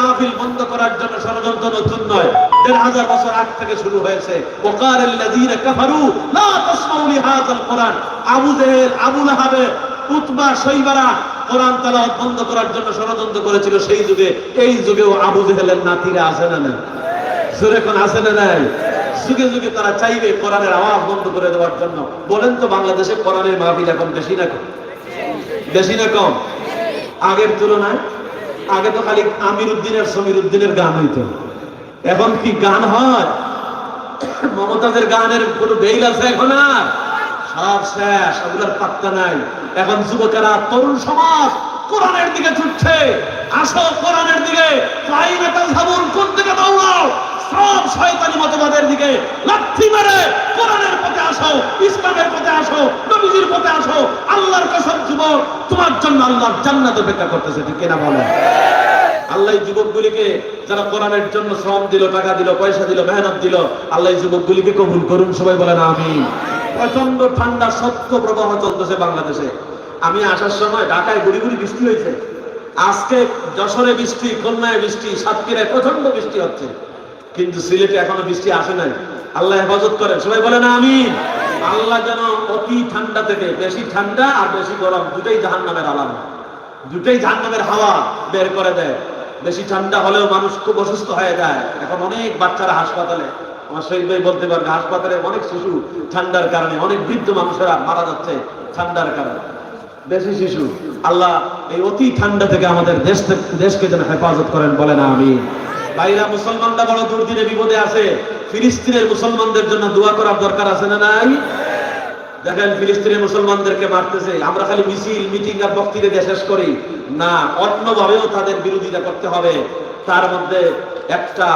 মাহফিল বন্ধ করার জন্য ষড়যন্ত্র নতুন নয়, ১৫০০ বছর আগ থেকে শুরু হয়েছে। ওয়াকালাল্লাযীনা কাফারু লা তাসমাউ লিহাযাল কোরআন। আবু জেহেল, আবু লাহাব, উতবা, শৈবারা কোরআন তেলাওয়াত বন্ধ করার জন্য ষড়যন্ত্র করেছিল সেই যুগে। এই যুগেও আবু জেহেলের নাতিরা আছে না নাই? জোরে কোন আছে না নাই? যুগে যুগে তারা চাইবে কোরআনের আওয়াজ বন্ধ করে দেওয়ার জন্য। বলেন তো বাংলাদেশে কোরআনের মাহফিল এখন বেশি না কম? বেশি না কম? আগের তুলনায়? আগে তো খালি আমির উদ্দিনের সমীর উদ্দিনের গান হইতো, এখন কি গান হয়? মমতাজের গানের কোনো বেইল আছে এখন? আর সব শেষ, ওগুলোর পাত্তা নাই। এখন যুবকেরা, তরুণ সমাজ কোরআনের দিকে ছুটছে। আসো কোরআনের দিকে, কোন দিকে দৌড়াও? সব শয়তানি মতবাদের দিকে লাথি মেরে কোরআনের পথে আসো, ইসলামের পথে আসো, নবীজির পথে আসো। আল্লাহর কসম যুবক, তোমার জন্য আল্লাহ জান্নাত অপেক্ষা করতেছে, ঠিক কিনা বলেন? আল্লাহ যুবকগুলিকে যারা কোরআনের জন্য শ্রম দিল, টাকা দিল, পয়সা দিল, মেহনত দিল, আল্লাহ যুবকগুলিকে কবুল করুন। সবাই বলেন আমিন। প্রচন্ড ঠান্ডা সত্য প্রবাহ চলতেছে বাংলাদেশে। আমি আসার সময় ঢাকায় গুড়ি গুড়ি বৃষ্টি হয়েছে, আজকে যশোরে বৃষ্টি, খুলনায় বৃষ্টি, সাতক্ষীরায় প্রচন্ড বৃষ্টি হচ্ছে, কিন্তু সিলেটে এখনো বৃষ্টি আসে নাই। আল্লাহ হেফাজত করেন, সবাই বলেন আমিন। আল্লাহ যেন অতি ঠান্ডা থেকে, বেশি ঠান্ডা আর বেশি গরম দুটাই জাহান্নামের আলাদা, দুটাই জাহান্নামের হাওয়া বের করে দেয়। বেশি ঠান্ডা হলেও মানুষ খুব অসুস্থ হয়ে যায়। এখন অনেক বাচ্চারা হাসপাতালে, আমার শহীদ ভাই বলতে পারবে, হাসপাতালে অনেক শিশু ঠান্ডার কারণে, অনেক বৃদ্ধ মানুষেরা মারা যাচ্ছে ঠান্ডার কারণে, বেশি শিশু। আল্লাহ এই অতি ঠান্ডা থেকে আমাদের দেশকে যেন হেফাজত করেন, বলেন আমিন। ভাইরা, মুসলমানরা বড় দুর্দিনে বিপদে আছে। ফিলিস্তিনের মুসলমানদের জন্য দোয়া করার দরকার আছে না নাই? দেখেন ফিলিস্তিনের মুসলমানদেরকে মারতেছে, আমরা খালি মিছিল, মিটিং আর বক্তৃতা দিয়ে শেষ করি না, অন্যভাবেও তাদের বিরোধিতা করতে হবে। তার মধ্যে একটা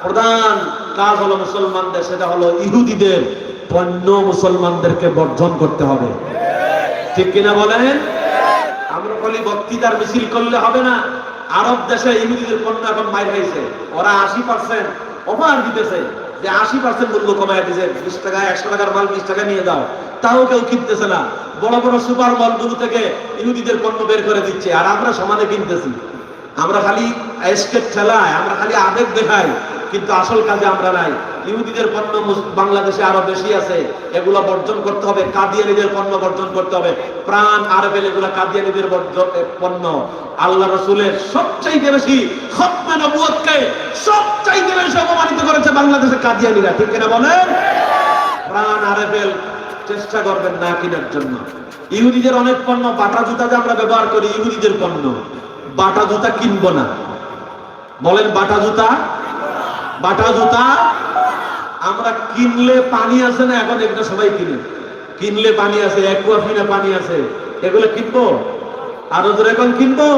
প্রধান কাজ হলো মুসলমানদের, সেটা হলো ইহুদিদের পণ্য মুসলমানদেরকে বর্জন করতে হবে, ঠিক কিনা বলেন? আমরা খালি বক্তৃতার মিছিল করলে হবে না। আরব দেশে ইহুদিদের পণ্য এখন মাইর হয়েছে, ওরা 80% অফার দিতেছে যে 80% মূল্য কমায় দিয়েছে, 20 টাকা 100 টাকার মাল 20 টাকা নিয়ে দাও, তাও কেউ কিনতেছে না। বড় বড় সুপার মলগুলো থেকে ইহুদিদের পণ্য বের করে দিচ্ছে, আর আমরা সমানে কিনতেছি। আমরা খালি এস্কেপ ঠেলায়, আমরা খালি আবেগ দেখাই, কিন্তু আসল কাজে আমরা নাই। ইহুদিদের পণ্য বাংলাদেশে আরো বেশি আছে, এগুলো বর্জন করতে হবে। কাদিয়ানীদের পণ্য বর্জন করতে হবে। প্রাণ আরবেল, এগুলো কাদিয়ানীদের পণ্য। আল্লাহ রাসূলের সবচাইতে বেশি খতমে নবুয়তকে সবচাইতে বেশি অপমানিত করেছে বাংলাদেশের কাদিয়ানীরা, ঠিক কিনা বলেন? প্রাণ আরবেল চেষ্টা করবেন না কেনার জন্য। ইহুদিদের অনেক পণ্য, বাটা জুতা যে আমরা ব্যবহার করি, ইহুদিদের পণ্য। বাটা জুতা কিনবো না, বলেন বাটা জুতা। বাটা জুতা আমরা কিনলে পানি আছে না, এখন এগুলো সবাই কিনে, কিনলে পানি আছে, অ্যাকুয়াফিনা পানি আছে, এগুলো কিনবো? আরো জোরে এখন কিনবো?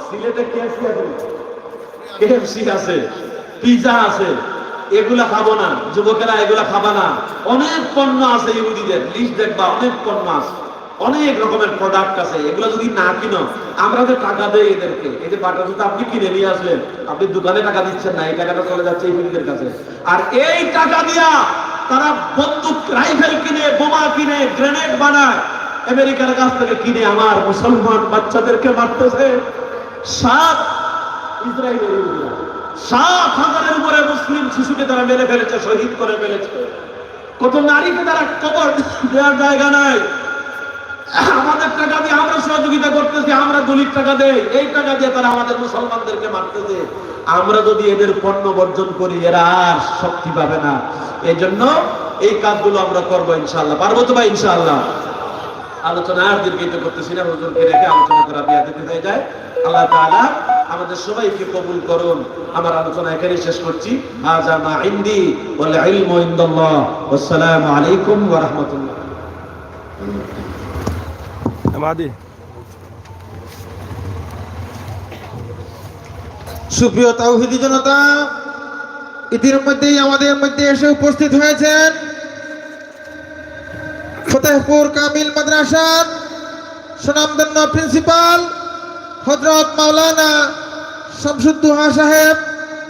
সিলেটে কেএফসি আছে, পিজা আছে, এগুলা খাবো না, যুবকেরা এগুলা খাবা না। অনেক পণ্য আছে ইহুদিদের, লিস্ট দেখবা, অনেক পণ্য আছে, অনেক রকমের প্রোডাক্ট আছে। এগুলো যদি না কিনো, আমরা যে টাকা দেই এদেরকে, এই যে বাটা জুতা আপনি কিনে নিয়ে আসলেন, আপনি দোকানে টাকা দিচ্ছেন না, এই টাকাটা চলে যাচ্ছে ইহুদিদের কাছে। আর এই টাকা দিয়া তারা বন্দুক, রাইফেল কিনে, বোমা কিনে, গ্রেনেড বানায়, আমেরিকার কাছ থেকে কিনে আমার মুসলমান বাচ্চাদেরকে মারতেছে। 7 ইসরায়েলের 7,000-এর উপরে মুসলিম শিশুকে তারা মেরে ফেলেছে, শহীদ করে ফেলেছে। কত নারীকে তারা কবর দেওয়ার জায়গা নাই। আমাদের টাকা দিয়ে আমরা সহযোগিতা করতেছি, আমরা দলিত টাকা দেই, এই টাকা দিয়ে তারা আমাদের মুসলমানদেরকে মারতেছে। আমরা যদি এদের পণ্য বর্জন করি, এরা আর শক্তি পাবে না। এই জন্য এই কাজগুলো আমরা করবো ইনশাআল্লাহ। পারবো তো ভাই ইনশাআল্লাহ? আলোচনা আর দীর্ঘিত করতেছি না, হুজুরকে রেখে আলোচনা করা বিয়াদবি হয়ে যায়। আল্লাহ তাআলা আমাদের সবাইকে কবুল করুন। আমার আলোচনা এখানেই শেষ করছি। হাযা মা ইনদি ওয়াল ইলমু ইনদাল্লাহ। আসসালামু আলাইকুম ওয়া রাহমাতুল্লাহ। সুপ্রিয় তাওহীদি জনতা, ইতিমধ্যেই আমাদের মধ্যে এসে উপস্থিত হয়েছেন ফতেহপুর কামিল মাদ্রাসার সুনামধন্য প্রিন্সিপাল হযরত মাওলানা শামসুদ্দোহা সাহেব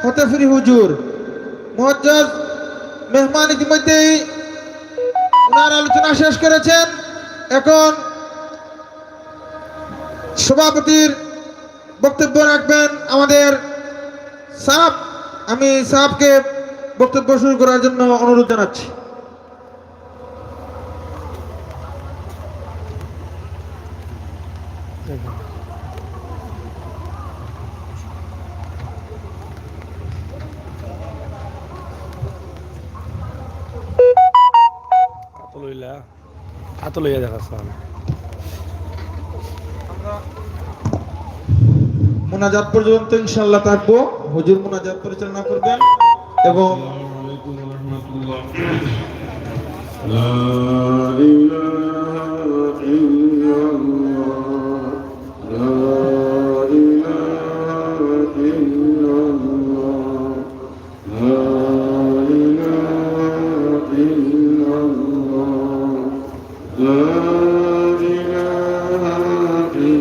ফতেহপুরি হুজুর। মুআজ্জাজ মেহমান ইতিমধ্যেই ওনার আলোচনা শেষ করেছেন। এখন সভাপতির বক্তব্য রাখবেন আমাদের সাহেব, আমি সাহেবকে বক্তব্য শুরু করার জন্য অনুরোধ জানাচ্ছি। মোনাজাত পর্যন্ত ইনশাআল্লাহ থাকবো। হুজুর মোনাজাত পরিচালনা করবেন এবং لا إله إلا الله لا إله إلا الله لا إله إلا الله لا إله إلا الله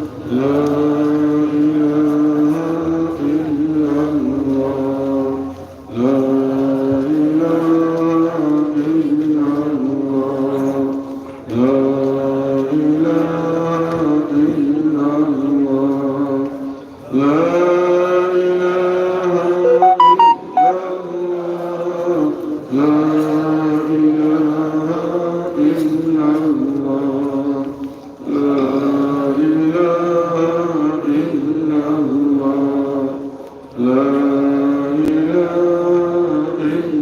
لا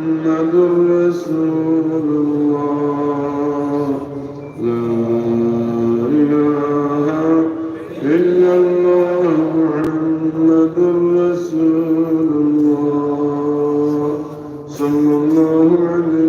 إله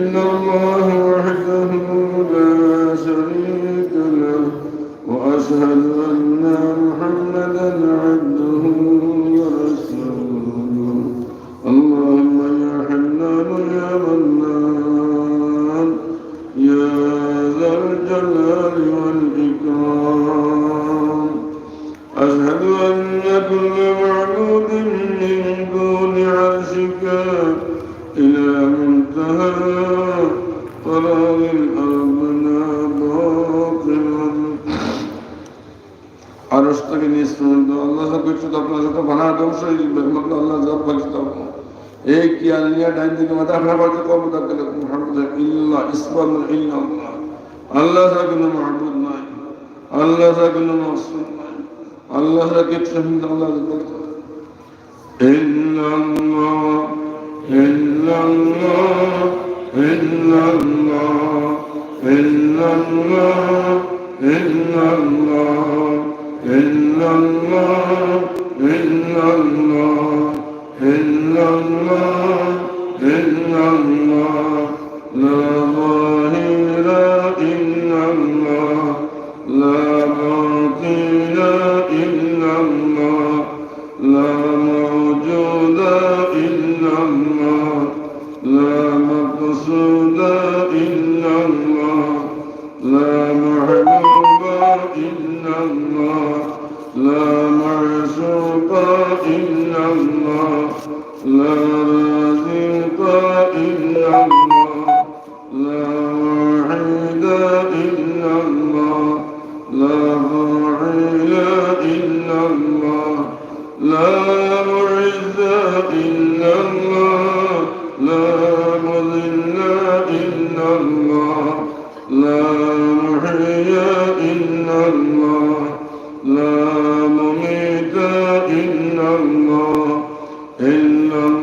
إلا الله لا إلا الله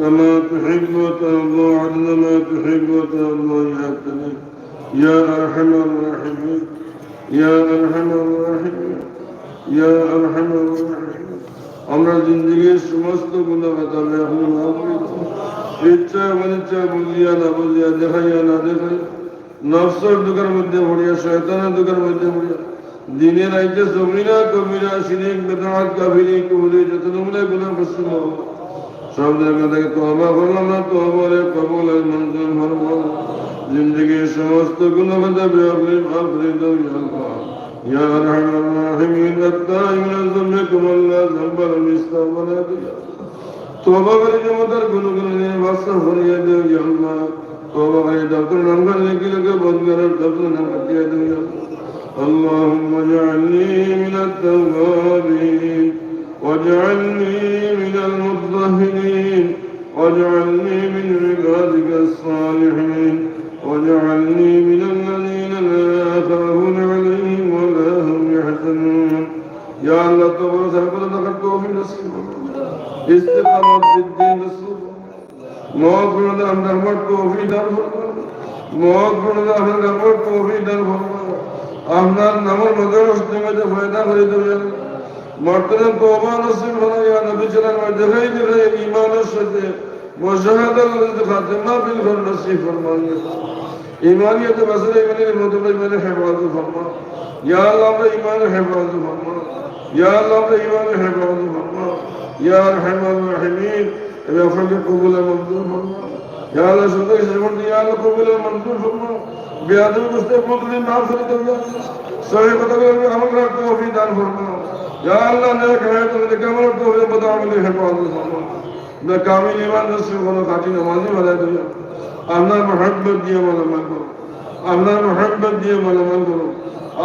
كما تحب وترضى عدد ما تحب وترضى يا كريم يا أرحم الراحمين يا أرحم الراحمين يا أرحم الراحمين আমরা জিন্দেগির সমস্ত গুণাগাতা আপনি মাফ করে দিন ইচ্ছা অনিচ্ছা বুঝিয়া না বুঝিয়া দেখাইয়া না দেখাইয়া নফসের দুঃখের মধ্যে পড়িয়া শয়তানের দুঃখের মধ্যে পড়িয়া দিনের আইতে জমিনা কবিরা শিরিক বেদাত কাফিরি কুফরি যত নমুনা গুনাহ করছি সব জায়গা থেকে তওবা করলাম না তওবারে কবুল আর মঞ্জুর ফরমাও জিন্দেগির সমস্ত গুণাগাতা আপনি মাফ করে দাও ইয়া আল্লাহ يا أرحم الراحمين التائبين ذنبكم الله ذنبا المستغفر توبة করে আমাদের গুনাহগুলো বাসা ভরিয়ে দাও ইয়া আল্লাহ توبة করে ডাক্তার নামগান লিখে লিখে বন্ধ করে ডাক্তার নাম দিয়ে দাও ইয়া اللهم اجعلني من التوابين واجعلني من المطهرين واجعلني من عبادك الصالحين واجعلني من الذين لا يخافون عليهم ولا هم يحزنون يا الله توبة سرقة تقدم في نصيب استقامة في الدين نصيب مغفرة عن رحمة توفيق دار مغفرة عن رحمة توفيق دار আপনার নামের মধ্যে মুসলিমদের ফায়দা করে দেবেন মর্তমান তওবা নসিব হলো ইয়া নবী সাল্লাল্লাহু আলাইহি ওয়াসাল্লাম দেখাই দেবে ঈমানের সাথে মুশাহাদাত খাতিমা বিল ঘর নসিব ফরমান ঈমানিয়ত মাসলে ঈমানের মধ্যে ঈমানের হেফাজত ফরমান ইয়া আল্লাহ আমরা ঈমানের হেফাজত ফরমান ইয়া আল্লাহ আমরা ঈমানের হেফাজত ফরমান ইয়া আরহামার রাহিমিন এবং আপনাকে কবুল ও মঞ্জুর ফরমান ইয়া আল্লাহ সুন্দর জীবন দিয়া আল্লাহ কবুল ও মঞ্জুর ফরমান বেয়াদব মুস্তাক মুসলিম মাফ করে দাও সহি কথা বলে আমল করার তৌফিক দান ফরমাও ইয়া আল্লাহ নেক হায়াত में कमल तौफीक बदामल हिफाजत फरमाओ मैं कामिल ईमान नसीब करो खाटी नमाजी बना दो अपना मोहब्बत दिए मलमल करो अपना मोहब्बत दिए मलमल करो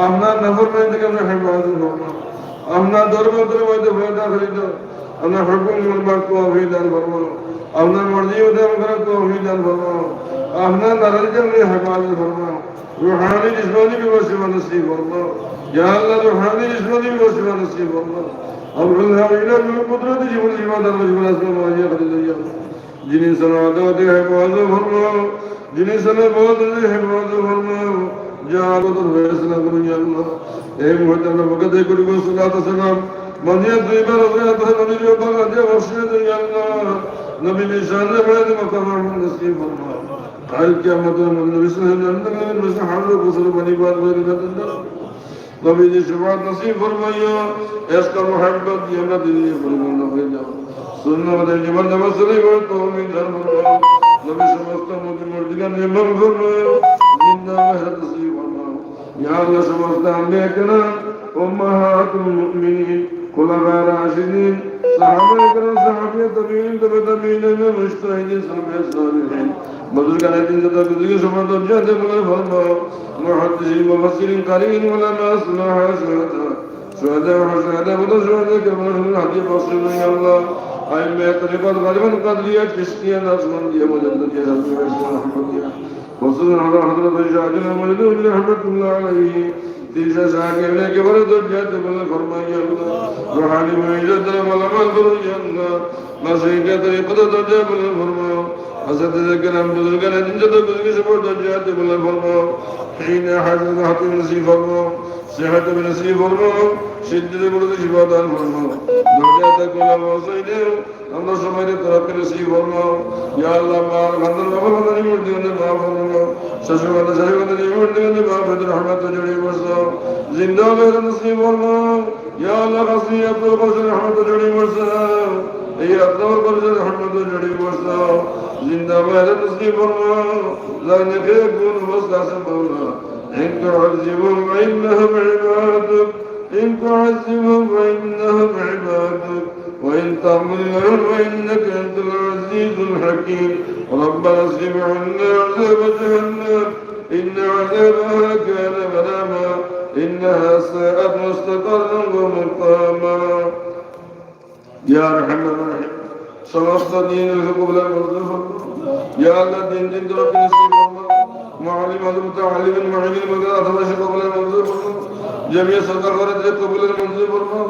अपना नफर में के हिफाजत फरमाओ अपना दरबार में फायदा खरीदो अपना हुक्म मनबा तौफीक दान फरमाओ अपना मर्जी उदम करो तौफीक दान फरमाओ अपना नाराज़गी में हिफाजत फरमाओ रूहानी जिस्मानी भी वसीला नसीब फरमाओ या अल्लाह रूहानी जिस्मानी भी वसीला नसीब फरमाओ अब अल्लाह इला कुदरत जीवन जीवन दर जीवन असमा माजिया कर दिया जिन्हें सनादा दे हिफाजत फरमाओ जिन्हें सना बहुत दे हिफाजत फरमाओ जानो तो फैसला करो या अल्लाह ए मुहतरम वक्त दे को सलात सलाम मदिया तैयबा हजरत नबी जो पर दे बख्शे दे या अल्लाह नबी निशान में बड़े मकाम नसीब फरमाओ قال قیامت میں رسول اللہ نے صحابہ کو رسول بنی بات ہوئی رضا نبی نے شفاعت نصیب فرمایا اس کا محبت یہ نہ دل میں فرمانا ہے جا سننا ہے جبر نمسلی کو تو من در فرمایا نبی سمست مجھ مرجگان نے مغفر زندہ مہرت نصیب فرمایا یا اللہ سمست انبیاء کرام امہات المؤمنین خلفاء راشدین صحابہ کرام صحابہ تابعین تبع تابعین مجتہدین سلف صالحین بزرگان دین زدہ بزرگی شمار درجہ دے مگر فرماؤ محدثین مفسرین قارئین علماء صلاح شہداء وشہداء بدر شہداء کرمان حضور حدیث بخشی یا اللہ ائمہ طریقات غالباً قدریہ چشتیہ نقشبندیہ مجددیہ حضرت محمدیہ خصوصاً حضرت شاہدنا مجدود رحمت اللہ علیہ تیسرا شاہدہ نے کے بڑے درجہ دے مگر فرمایا اللہ روحانی معجزت علماء کرو یا اللہ نصیحت طریقت درجہ مگر فرماؤ حضرت کرام بزرگان دین زدہ بزرگی سپور درجات بلند فرماؤ حین حاضر حتیم نصیب فرماؤ صحت بنصیب فرماؤ شدت برد شفادان فرماؤ درجات کلا وصیدے اندر سمائے طرف نصیب فرماؤ یا اللہ مار خندر بابا خندر مردی اندر معاف فرماؤ ششوات شریفت مردی اندر معاف حضر رحمت جڑی برساؤ زندہ بہر نصیب فرماؤ یا اللہ خصیت و قصر رحمت جڑی برساؤ اے اطور قصر رحمت جڑی برساؤ زندہ بہر نصیب فرماؤ لا نخیقون وصل مولا إن تعذبهم فإنهم عبادك إن تعذبهم فإنهم عبادك وإن تغفر لهم فإنك أنت العزيز الحكيم ربنا اصرف عنا عذاب جهنم إن عذابها كان غراما إنها ساءت مستقرا ومقاما يا أرحم الراحمين समस्त दीन कबूल मंजूर या अल्लाह दिन दिन तरफ नसीब फरमा मालिम हजरत अली बिन मुहम्मद मगर अथवा कबूल मंजूर জমিয়ে সরকার করে দিয়ে কবুলের মঞ্জুর ফরমাও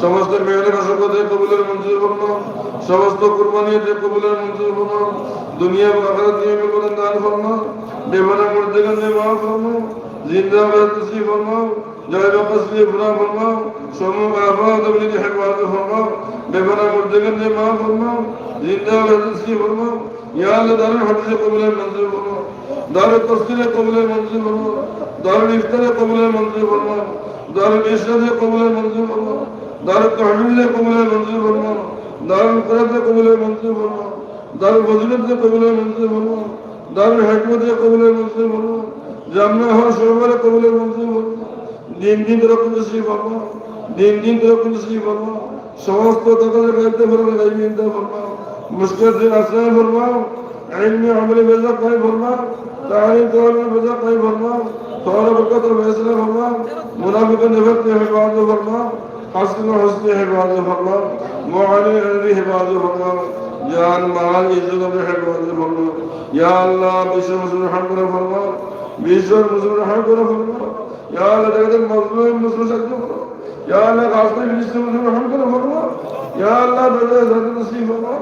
সমস্ত মেয়েদের অসংখ্য কবুলের মঞ্জুর ফরমাও সমস্ত কুরবানি দিয়ে কবুলের মঞ্জুর ফরমাও দুনিয়া ও আখিরাত নিয়ে কবুলের দান ফরমাও বেমানা মুর্দেগান নিয়ে মাফ ফরমাও জিন্দা বাদ নসিব ফরমাও জয় বাকসলি ফুরা ফরমাও সমুখ আবাদ বলি হেফাজত ফরমাও বেমানা মুর্দেগান নিয়ে মাফ ফরমাও জিন্দা বাদ নসিব ফরমাও ইয়া আল্লাহ দারুল হাদিসে কবুলের মঞ্জুর ফরমাও দারুল তাফসিরে কবুলের মঞ্জুর ফরমাও দারুল ইফতারে কবুলের মঞ্জুর ফরমাও দারুল ইরশাদে কবুলের মঞ্জুর ফরমাও দারুল তাহমিলে কবুলের মঞ্জুর ফরমাও দারুল কুরাতে কবুলের মঞ্জুর ফরমাও দারুল ফজিলতে কবুলের মঞ্জুর ফরমাও দারুল হিকমতে কবুলের মঞ্জুর ফরমাও জামনা হওয়া সরবরে কবুলের মঞ্জুর ফরমাও দিন রকম নসিব ফরমাও দিন রকম নসিব ফরমাও সমস্ত তাদের গাইতে ফরমাও গাইবি ইনতা ফরমাও মুশকিল দিন আসান ফরমাও علم عمل بزق قاي فرما تعليم طول بزق قاي فرما طول بركة الفيصلة فرما منافق النفق حفاظ فرما حسن حسن حفاظ فرما معاني علمي حفاظ فرما جان مال عزت حفاظ فرما يا الله بشر مسلم حق فرما بشر مسلم حق فرما يا الله دغد المظلوم مسلم سجد فرما يا الله خاصة بشر مسلم حق فرما يا الله دغد نصيب فرما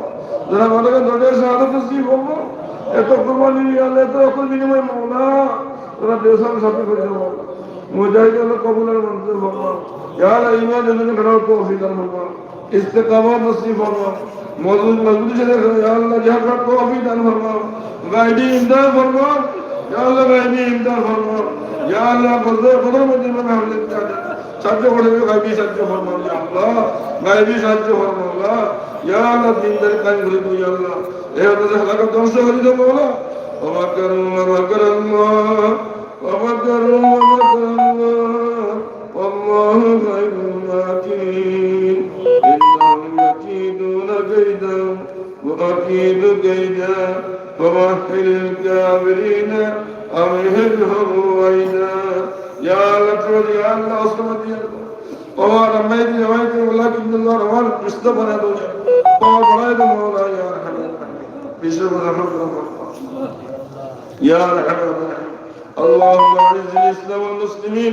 যারা আমাদেরকে দলের শাহাদাত নসিব করবো এত কুরবানি আল্লাহ এত অকুল বিনিময় মাওলা তোরা দেশাম সাথে করে দেবো মুজাহিদ আল্লাহ কবুলের মঞ্জুর ফরমা ইয়া আল্লাহ ঈমান এনে করার তৌফিক দান ফরমা ইস্তেকামাত নসিব ফরমা মজবুত সাথে ইয়া আল্লাহ জিহাদ তৌফিক দান ফরমা গাইডি ইমদাদ ফরমা ইয়া আল্লাহ গাইডি ইমদাদ ফরমা ইয়া আল্লাহ কদর মধ্যে মানে हमने সাহায্য করে গাইবি সাহায্য ফরমা ইয়া আল্লাহ গাইবি সাহায্য ফরমা আল্লাহ ইয়া আল্লাহ দিনদার কায়েম করে দাও ইয়া আল্লাহ এ আমাদের হালাকত ধ্বংস করে দাও মাওলা ওয়া মাকার আল্লাহ ওয়া মাকার আল্লাহ والله خير الماكرين إنهم يكيدون كيدا وأكيد كيدا فمهل الكافرين أمهلهم رويدا يا الله يا الله أصلت يا الله और रमेश रवायत अल्लाह की अल्लाह रवान रिश्ता बना दो और बनाए दो मौला या रहमान बिशर रहमान या रहमान اللهم اعز الاسلام والمسلمين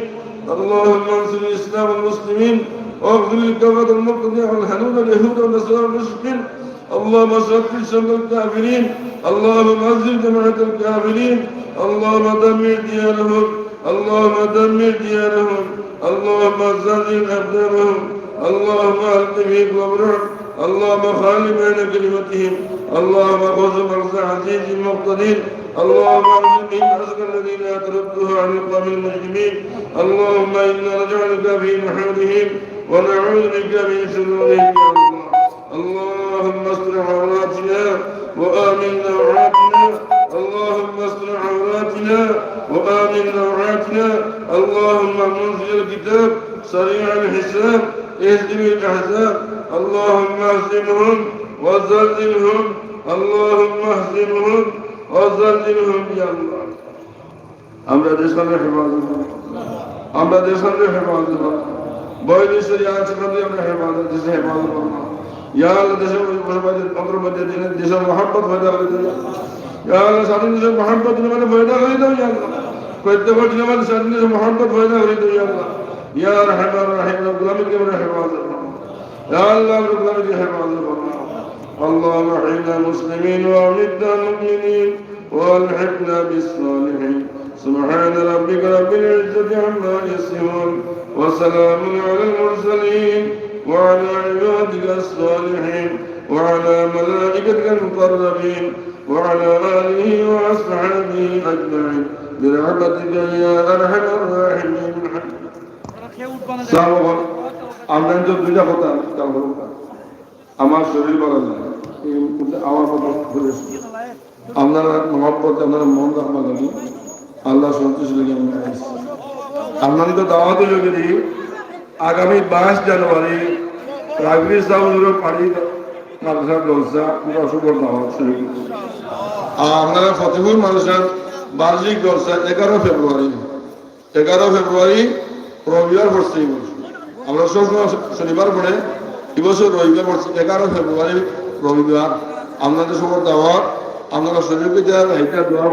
اللهم انصر الاسلام والمسلمين واغفر للكفرة المبتدع والهنود اليهود والنصارى والمشركين اللهم شتت شمل الكافرين اللهم عزل جماعة الكافرين اللهم دمر ديارهم اللهم دمر ديارهم اللهم زلزل أقدامهم اللهم ألق في قبرهم اللهم خالف بين كلمتهم اللهم خذ مرز عزيز مقتدر اللهم أعلم من أزكى الذين أتردوها عن القوم المجرمين اللهم إنا نجعلك في نحورهم ونعوذ بك من شرورهم يا الله اللهم استر عوراتنا وآمن روعاتنا اللهم استر عوراتنا وآمن روعاتنا اللهم منزل الكتاب سريع الحساب اهزم الأحزاب اللهم اهزمهم وزلزلهم اللهم اهزمهم وزلزلهم يا الله আমরা দেশের হেফাজত আমরা দেশের হেফাজত বৈদেশিক আচরণে আমরা হেফাজত দেশে হেফাজত করব ইয়া আল্লাহ দেশের মুসলমানদের অন্তর্মধ্যে দিনের দেশের মহব্বত পয়দা করে দাও ইয়া আল্লাহ স্বাধীন দেশের মহব্বত মানে পয়দা করে দাও ইয়া আল্লাহ প্রত্যেক দিনের স্বাধীন দেশের মহব্বত পয়দা করে দাও ইয়া আল্লাহ ইয়া রহমান রহিম গুলামকে আমরা হেফাজত করব ইয়া আল্লাহ গুলামকে হেফাজত করব اللهم احينا مسلمين وامتنا مؤمنين والحقنا بالصالحين سبحان ربك رب العزة عما يصفون وسلام على المرسلين وعلى عبادك الصالحين وعلى ملائكتك المقربين وعلى آله وأصحابه أجمعين برحمتك يا أرحم الراحمين. আমরা তো দুইটা কথা আমার শরীর বলা যায় আমার মতো আপনারা মহব্বত আপনারা মন রাখবা লাগি আল্লাহ সন্তুষ্ট লেগে আমরা আপনার তো দাওয়াত যোগে দিই আগামী 22 জানুয়ারি রাগবি সাউন্ডের পাড়ি মাদ্রাসা জলসা পুরো শুভর দাওয়াত শুরু আর আপনারা ফতেপুর মাদ্রাসার বার্ষিক জলসা 11 ফেব্রুয়ারি রবিবার পড়ছে আমরা সব শনিবার পড়ে এবছর রবিবার পড়ছে 11 ফেব্রুয়ারি রবিবার আপনাদের সবার দাওয়াত আপনারা শরীরকে যা এটা দোয়া